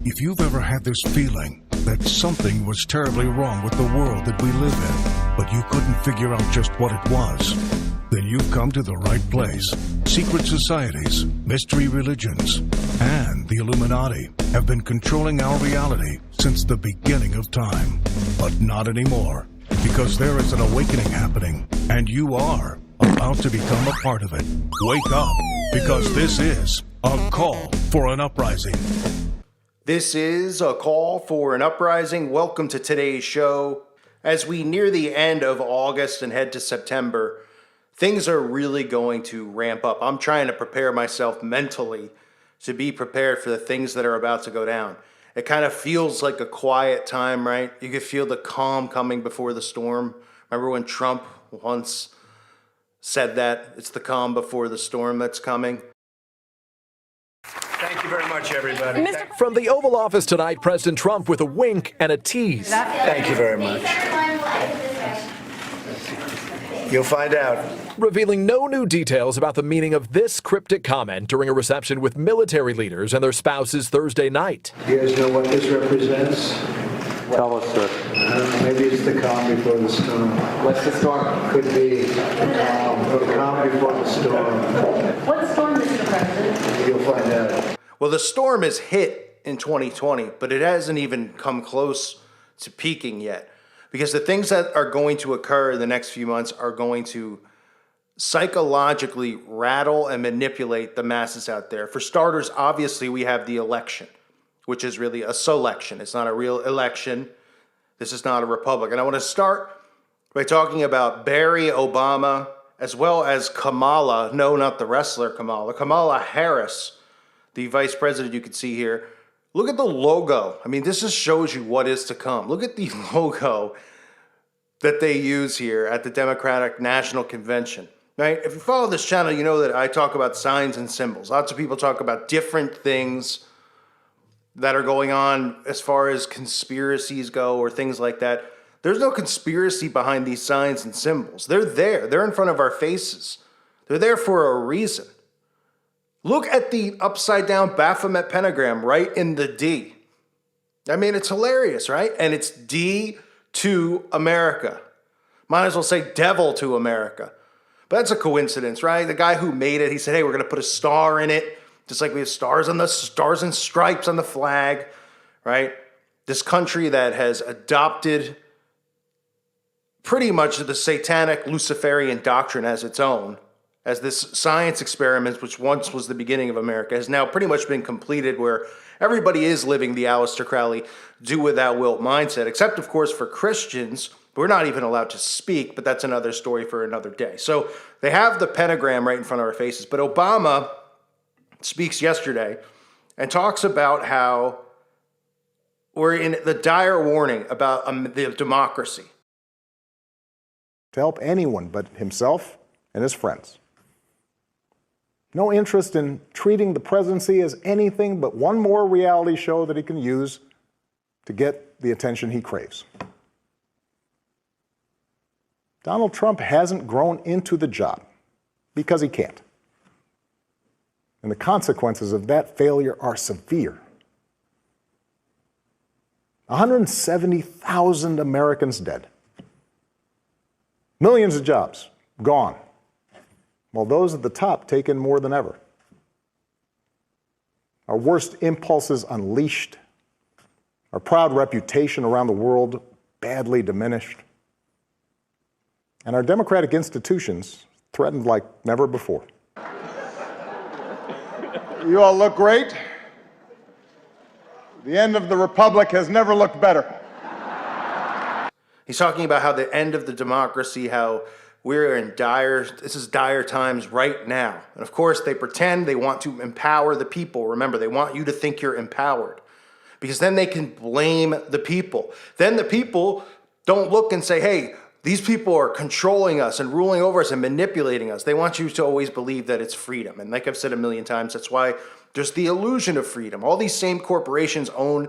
If you've ever had this feeling that something was terribly wrong with the world that we live in, but you couldn't figure out just what it was, then you've come to the right place. Secret societies, mystery religions, and the Illuminati have been controlling our reality since the beginning of time. But not anymore, because there is an awakening happening, and you are about to become a part of it. Wake up, because this is a call for an uprising. This is a call for an uprising. Welcome to today's show. As we near the end of August and head to September, things are really going to ramp up. I'm trying to prepare myself mentally to be prepared for the things that are about to go down. It kind of feels like a quiet time, right? You can feel the calm coming before the storm. Remember when Trump once said that? It's the calm before the storm that's coming. Thank you very much, everybody. From the Oval Office tonight, President Trump with a wink and a tease. Thank you very much. You'll find out. Revealing no new details about the meaning of this cryptic comment during a reception with military leaders and their spouses Thursday night. You guys know what this represents? Tell us, sir. I don't know, maybe it's the calm before the storm. What's the storm? Could be the calm before the storm. What storm, Mr. President? You'll find out. Well, the storm has hit in 2020, but it hasn't even come close to peaking yet. Because the things that are going to occur in the next few months are going to psychologically rattle and manipulate the masses out there. For starters, obviously, we have the election, which is really a selection. It's not a real election. This is not a republic. And I want to start by talking about Barry Obama as well as Kamala. No, not the wrestler Kamala. Kamala Harris, the vice president you can see here. Look at the logo. I mean, this just shows you what is to come. Look at the logo that they use here at the Democratic National Convention. Right? If you follow this channel, you know that I talk about signs and symbols. Lots of people talk about different things that are going on as far as conspiracies go or things like that. There's no conspiracy behind these signs and symbols. They're there. They're in front of our faces. They're there for a reason. Look at the upside down Baphomet pentagram right in the D. I mean, it's hilarious, right? And it's D to America. Might as well say devil to America. But that's a coincidence, right? The guy who made it, he said, hey, we're going to put a star in it, just like we have stars and stripes on the flag, right? This country that has adopted pretty much the satanic Luciferian doctrine as its own, as this science experiment, which once was the beginning of America, has now pretty much been completed, where everybody is living the Aleister Crowley do without wilt mindset, except, of course, for Christians. We're not even allowed to speak, but that's another story for another day. So they have the pentagram right in front of our faces. But Obama speaks yesterday and talks about how we're in the dire warning about the democracy. To help anyone but himself and his friends. No interest in treating the presidency as anything but one more reality show that he can use to get the attention he craves. Donald Trump hasn't grown into the job because he can't. And the consequences of that failure are severe. 170,000 Americans dead. Millions of jobs gone, while those at the top take in more than ever. Our worst impulses unleashed, our proud reputation around the world badly diminished, and our democratic institutions threatened like never before. You all look great. The end of the republic has never looked better. He's talking about how the end of the democracy, how we're in this is dire times right now. And of course, they pretend they want to empower the people. Remember, they want you to think you're empowered, because then they can blame the people. Then the people don't look and say, hey, these people are controlling us and ruling over us and manipulating us. They want you to always believe that it's freedom. And like I've said a million times, that's why there's the illusion of freedom. All these same corporations own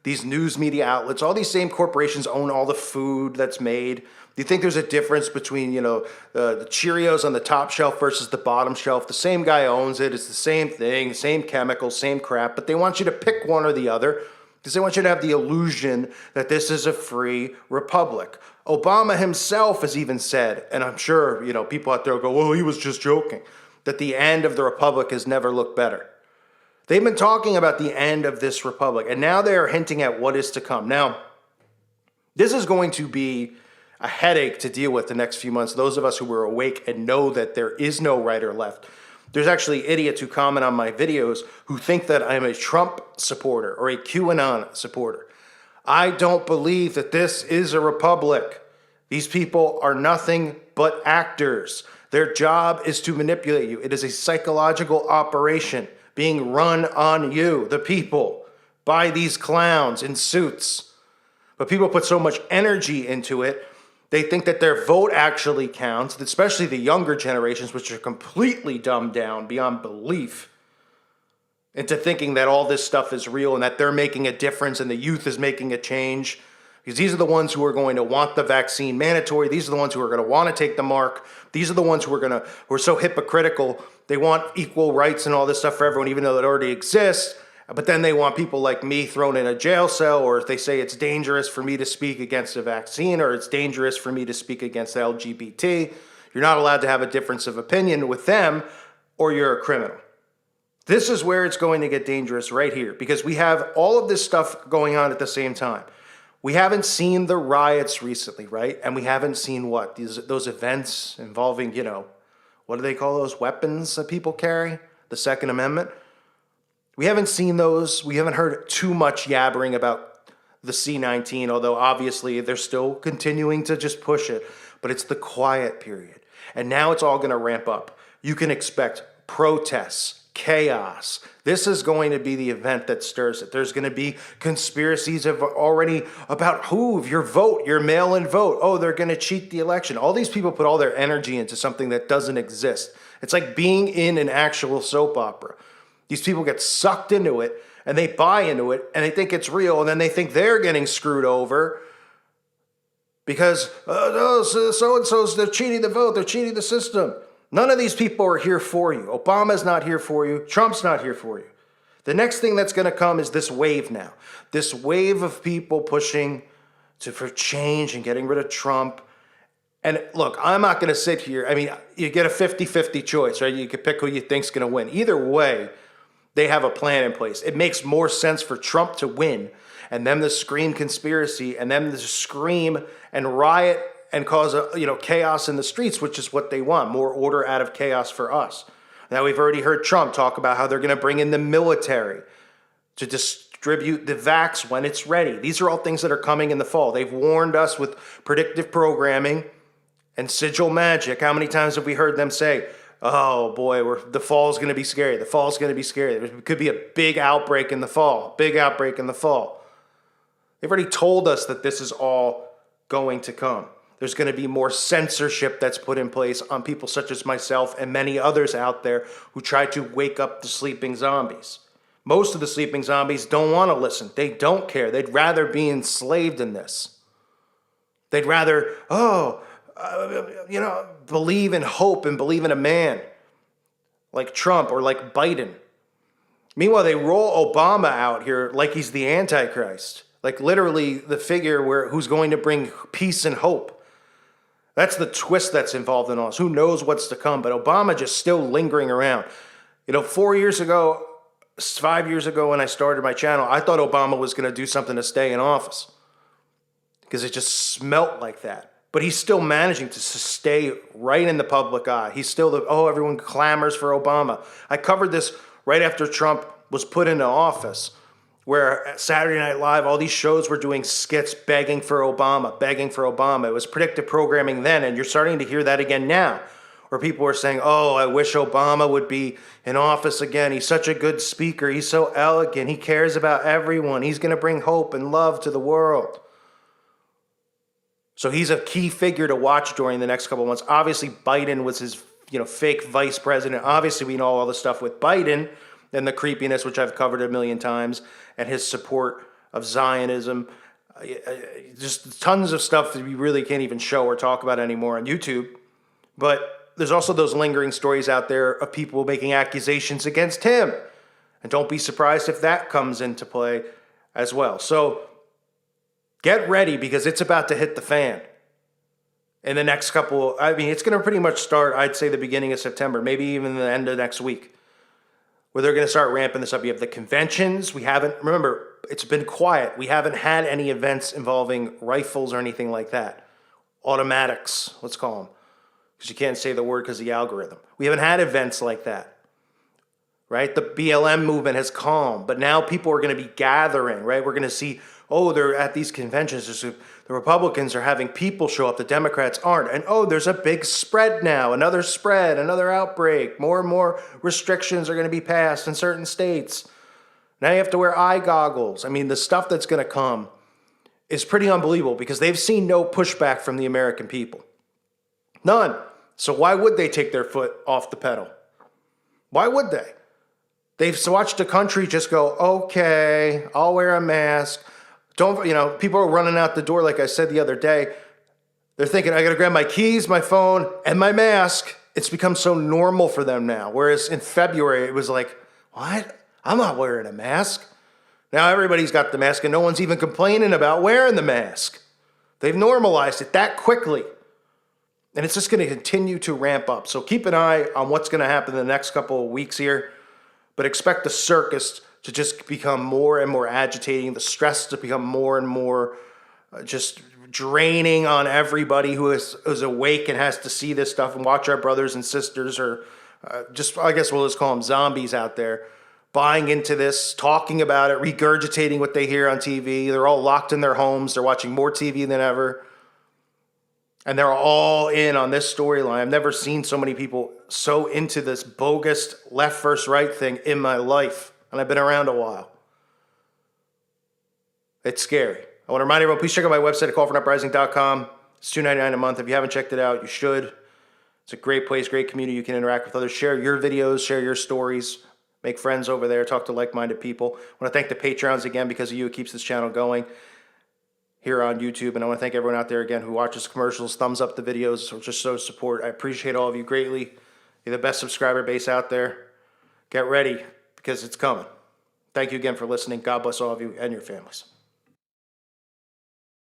these news media outlets, all these same corporations own all the food that's made. Do you think there's a difference between, the Cheerios on the top shelf versus the bottom shelf? The same guy owns it. It's the same thing, same chemicals, same crap, but they want you to pick one or the other because they want you to have the illusion that this is a free republic. Obama himself has even said, and I'm sure, people out there will go, well, he was just joking, that the end of the republic has never looked better. They've been talking about the end of this republic, and now they are hinting at what is to come. Now, this is going to be a headache to deal with the next few months. Those of us who were awake and know that there is no right or left. There's actually idiots who comment on my videos who think that I'm a Trump supporter or a QAnon supporter. I don't believe that this is a republic. These people are nothing but actors. Their job is to manipulate you. It is a psychological operation being run on you, the people, by these clowns in suits. But people put so much energy into it, they think that their vote actually counts, especially the younger generations, which are completely dumbed down beyond belief, into thinking that all this stuff is real and that they're making a difference and the youth is making a change. Because these are the ones who are going to want the vaccine mandatory. These are the ones who are going to want to take the mark. These are the ones who are so hypocritical. They want equal rights and all this stuff for everyone, even though it already exists. But then they want people like me thrown in a jail cell, or if they say it's dangerous for me to speak against a vaccine, or it's dangerous for me to speak against LGBT, you're not allowed to have a difference of opinion with them, or you're a criminal. This is where it's going to get dangerous right here, because we have all of this stuff going on at the same time. We haven't seen the riots recently, right? And we haven't seen those events involving, what do they call those weapons that people carry? The Second Amendment. We haven't seen those. We haven't heard too much yabbering about the C-19, although obviously they're still continuing to just push it. But it's the quiet period. And now it's all going to ramp up. You can expect protests, chaos. This is going to be the event that stirs it. There's going to be conspiracies about your vote, your mail-in vote. Oh, they're going to cheat the election. All these people put all their energy into something that doesn't exist. It's like being in an actual soap opera. These people get sucked into it and they buy into it and they think it's real, and then they think they're getting screwed over because so-and-so's, they're cheating the vote, they're cheating the system. None of these people are here for you. Obama's not here for you. Trump's not here for you. The next thing that's going to come is this wave now. This wave of people pushing for change and getting rid of Trump. And look, I'm not going to sit here. I mean, you get a 50-50 choice, right? You can pick who you think's going to win. Either way, they have a plan in place. It makes more sense for Trump to win and them to scream conspiracy and them to scream and riot and cause chaos in the streets, which is what they want, more order out of chaos for us. Now, we've already heard Trump talk about how they're going to bring in the military to distribute the vax when it's ready. These are all things that are coming in the fall. They've warned us with predictive programming and sigil magic. How many times have we heard them say, oh boy, the fall's going to be scary. The fall's going to be scary. There could be a big outbreak in the fall. Big outbreak in the fall. They've already told us that this is all going to come. There's going to be more censorship that's put in place on people such as myself and many others out there who try to wake up the sleeping zombies. Most of the sleeping zombies don't want to listen. They don't care. They'd rather be enslaved in this. They'd rather, believe in hope and believe in a man like Trump or like Biden. Meanwhile, they roll Obama out here like he's the Antichrist, like literally the figure who's going to bring peace and hope. That's the twist that's involved in all this. Who knows what's to come? But Obama just still lingering around. 5 years ago when I started my channel, I thought Obama was going to do something to stay in office because it just smelt like that. But he's still managing to stay right in the public eye. He's still everyone clamors for Obama. I covered this right after Trump was put into office, where at Saturday Night Live, all these shows were doing skits begging for Obama, begging for Obama. It was predictive programming then, and you're starting to hear that again now, where people are saying, oh, I wish Obama would be in office again. He's such a good speaker. He's so elegant. He cares about everyone. He's going to bring hope and love to the world. So he's a key figure to watch during the next couple of months. Obviously, Biden was his fake vice president. Obviously, we know all the stuff with Biden and the creepiness, which I've covered a million times, and his support of Zionism, just tons of stuff that we really can't even show or talk about anymore on YouTube. But there's also those lingering stories out there of people making accusations against him. And don't be surprised if that comes into play as well. So get ready, because it's about to hit the fan in the next couple. I mean, it's going to pretty much start, I'd say, the beginning of September, maybe even the end of next week, where they're going to start ramping this up. You have the conventions. Remember, it's been quiet. We haven't had any events involving rifles or anything like that. Automatics, let's call them, because you can't say the word because of the algorithm. We haven't had events like that, right? The BLM movement has calmed, but now people are going to be gathering, right? We're going to see, oh, they're at these conventions. The Republicans are having people show up. The Democrats aren't. And, oh, there's a big spread now, another spread, another outbreak. More and more restrictions are going to be passed in certain states. Now you have to wear eye goggles. I mean, the stuff that's going to come is pretty unbelievable, because they've seen no pushback from the American people. None. So why would they take their foot off the pedal? Why would they? They've watched the country just go, okay, I'll wear a mask. People are running out the door, like I said the other day. They're thinking, I got to grab my keys, my phone, and my mask. It's become so normal for them now. Whereas in February, it was like, what? I'm not wearing a mask. Now everybody's got the mask, and no one's even complaining about wearing the mask. They've normalized it that quickly. And it's just going to continue to ramp up. So keep an eye on what's going to happen in the next couple of weeks here. But expect the circus to just become more and more agitating, the stress to become more and more just draining on everybody who is awake and has to see this stuff and watch our brothers and sisters, or I guess we'll just call them zombies out there, buying into this, talking about it, regurgitating what they hear on TV. They're all locked in their homes. They're watching more TV than ever. And they're all in on this storyline. I've never seen so many people so into this bogus left versus right thing in my life. And I've been around a while. It's scary. I want to remind everyone, please check out my website at callfornuprising.com. It's $2.99 a month. If you haven't checked it out, you should. It's a great place, great community. You can interact with others, share your videos, share your stories, make friends over there, talk to like-minded people. I want to thank the Patreons again. Because of you, it keeps this channel going here on YouTube. And I want to thank everyone out there again who watches commercials, thumbs up the videos, or just shows support. I appreciate all of you greatly. You're the best subscriber base out there. Get ready, because it's coming. Thank you again for listening. God bless all of you and your families.